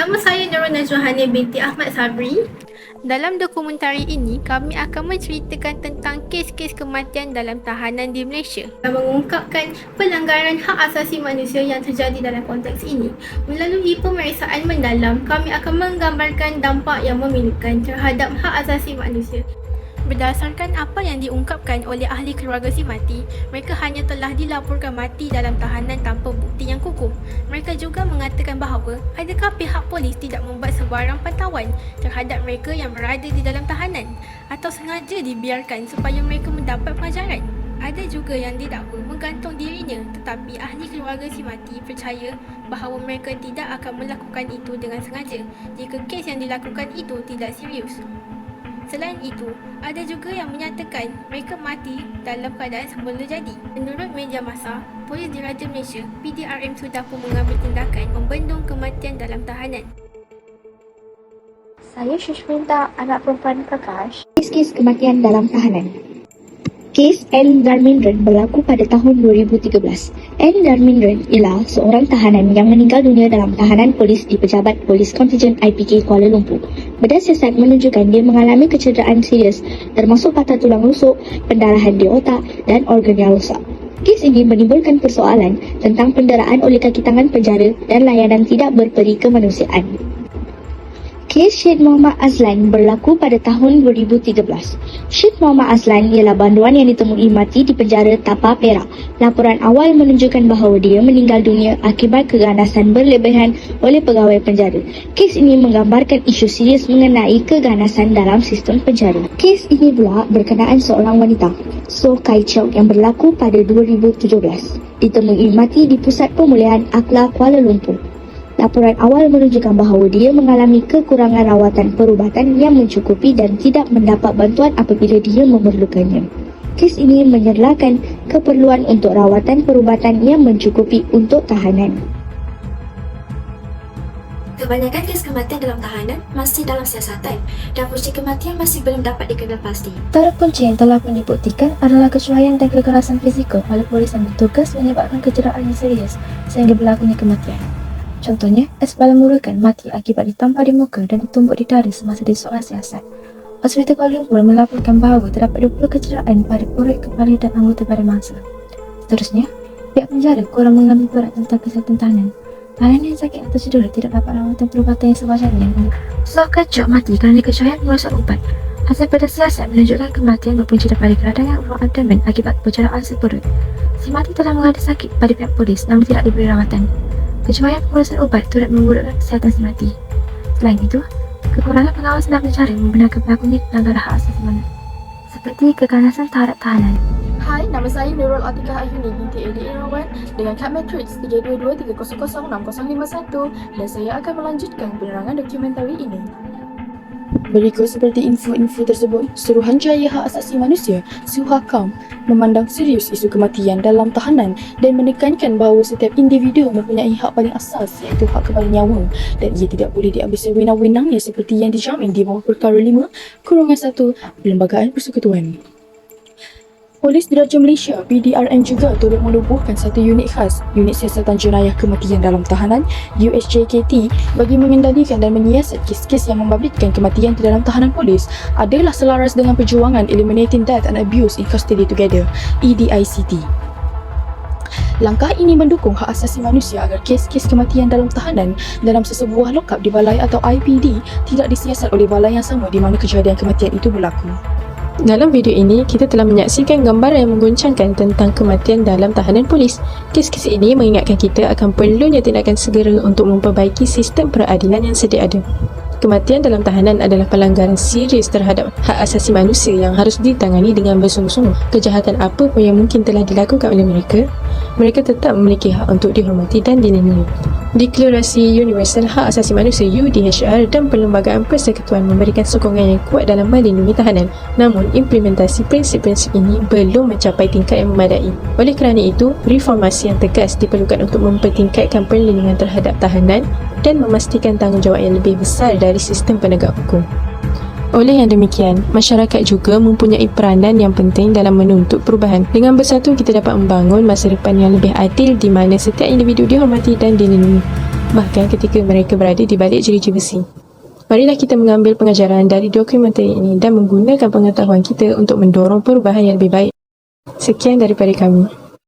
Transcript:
Nama saya Nurul Najwahani binti Ahmad Sabri. Dalam dokumentari ini, kami akan menceritakan tentang kes-kes kematian dalam tahanan di Malaysia dan mengungkapkan pelanggaran hak asasi manusia yang terjadi dalam konteks ini. Melalui pemeriksaan mendalam, kami akan menggambarkan dampak yang memilukan terhadap hak asasi manusia. Berdasarkan apa yang diungkapkan oleh ahli keluarga si mati, mereka hanya telah dilaporkan mati dalam tahanan tanpa bukti yang kukuh. Mereka juga mengatakan bahawa adakah pihak polis tidak membuat sebarang pantauan terhadap mereka yang berada di dalam tahanan atau sengaja dibiarkan supaya mereka mendapat pengajaran. Ada juga yang didakwa menggantung dirinya, tetapi ahli keluarga si mati percaya bahawa mereka tidak akan melakukan itu dengan sengaja jika kes yang dilakukan itu tidak serius. Selain itu, ada juga yang menyatakan mereka mati dalam keadaan semula jadi. Menurut media massa, Polis Diraja Malaysia PDRM sudah pun mengambil tindakan membendung kematian dalam tahanan. Saya Shushminta, anak perempuan Prakash. Kes kematian dalam tahanan. Kes N. Dharmendran berlaku pada tahun 2013. N. Dharmendran ialah seorang tahanan yang meninggal dunia dalam tahanan polis di Pejabat Polis Kontijen IPK Kuala Lumpur. Bedah siasat menunjukkan dia mengalami kecederaan serius termasuk patah tulang rusuk, pendarahan di otak dan organ yang rosak. Kes ini menimbulkan persoalan tentang penderaan oleh kaki tangan penjara dan layanan tidak berperi kemanusiaan. Kes Syed Muhammad Azlan berlaku pada tahun 2013. Syed Muhammad Azlan ialah banduan yang ditemui mati di penjara Tapa Perak. Laporan awal menunjukkan bahawa dia meninggal dunia akibat keganasan berlebihan oleh pegawai penjara. Kes ini menggambarkan isu serius mengenai keganasan dalam sistem penjara. Kes ini pula berkenaan seorang wanita, So Kai Cheok, yang berlaku pada 2017. Ditemui mati di Pusat Pemulihan Akhlak Kuala Lumpur. Laporan awal menunjukkan bahawa dia mengalami kekurangan rawatan perubatan yang mencukupi dan tidak mendapat bantuan apabila dia memerlukannya. Kes ini menyerlakan keperluan untuk rawatan perubatan yang mencukupi untuk tahanan. Kebanyakan kes kematian dalam tahanan masih dalam siasatan dan punca kematian masih belum dapat dikenal pasti. Antara punca yang telah pun dibuktikan adalah kecuaian dan kekerasan fizikal oleh polis yang bertugas menyebabkan kecederaan yang serius sehingga berlakunya kematian. Contohnya, Esbala Murakan mati akibat ditampar di muka dan ditumbuk di dada semasa disoal siasat. Hospital Kuala Lumpur melaporkan bahawa terdapat 20 kecederaan pada perut, kepala dan anggota badan mangsa. Seterusnya, pihak penjara kurang mengambil berat tentang kesihatan tahanan. Tahanan yang sakit atau cedera tidak dapat rawatan perubatan yang sewajarnya. So Kacok mati kerana kecuaian merosak ubat. Hasil pada siasat menunjukkan kematian berpunca daripada keradangan ruang abdomen akibat penjaraan seperut. Si mati telah mengalami sakit pada pihak polis namun tidak diberi rawatan. Kecuaian pengurusan ubat turut memburukkan kesihatan si mati. Selain itu, kekurangan pengawasan dan penjara membenarkan pelakunya pelanggaran hak asasi manusia seperti keganasan terhadap tahanan. Hai, nama saya Nurul Atikah Ayuni binti Edi Irawan dengan kad matriks 322300051 dan saya akan melanjutkan penerangan dokumentari ini. Berikut seperti info-info tersebut, Suruhanjaya Hak Asasi Manusia (Suhakam) memandang serius isu kematian dalam tahanan dan menekankan bahawa setiap individu mempunyai hak paling asas iaitu hak kepada nyawa dan ia tidak boleh diambil sewenang-wenangnya seperti yang dijamin di bawah Perkara 5/1 Perlembagaan Persekutuan. Polis Diraja Malaysia PDRM juga turut menubuhkan satu unit khas, Unit Siasatan Jenayah Kematian dalam Tahanan USJKT, bagi mengendalikan dan menyiasat kes-kes yang membabitkan kematian di dalam tahanan polis adalah selaras dengan perjuangan Eliminating Death and Abuse in Custody Together (EDICT). Langkah ini mendukung hak asasi manusia agar kes-kes kematian dalam tahanan dalam sesebuah lokap di balai atau IPD tidak disiasat oleh balai yang sama di mana kejadian kematian itu berlaku. Dalam video ini, kita telah menyaksikan gambaran yang mengguncangkan tentang kematian dalam tahanan polis. Kes-kes ini mengingatkan kita akan perlunya tindakan segera untuk memperbaiki sistem peradilan yang sedia ada. Kematian dalam tahanan adalah pelanggaran serius terhadap hak asasi manusia yang harus ditangani dengan bersungguh-sungguh. Kejahatan apa pun yang mungkin telah dilakukan oleh mereka, mereka tetap memiliki hak untuk dihormati dan dilindungi. Deklarasi Universal Hak Asasi Manusia UDHR dan Perlembagaan Persekutuan memberikan sokongan yang kuat dalam melindungi tahanan. Namun, implementasi prinsip-prinsip ini belum mencapai tingkat yang memadai. Oleh kerana itu, reformasi yang tegas diperlukan untuk mempertingkatkan perlindungan terhadap tahanan dan memastikan tanggungjawab yang lebih besar dari sistem penegak hukum. Oleh yang demikian, masyarakat juga mempunyai peranan yang penting dalam menuntut perubahan. Dengan bersatu, kita dapat membangun masa depan yang lebih adil di mana setiap individu dihormati dan dilindungi. bahkan ketika mereka berada di balik jeruji besi. Marilah kita mengambil pengajaran dari dokumentari ini dan menggunakan pengetahuan kita untuk mendorong perubahan yang lebih baik. Sekian daripada kami.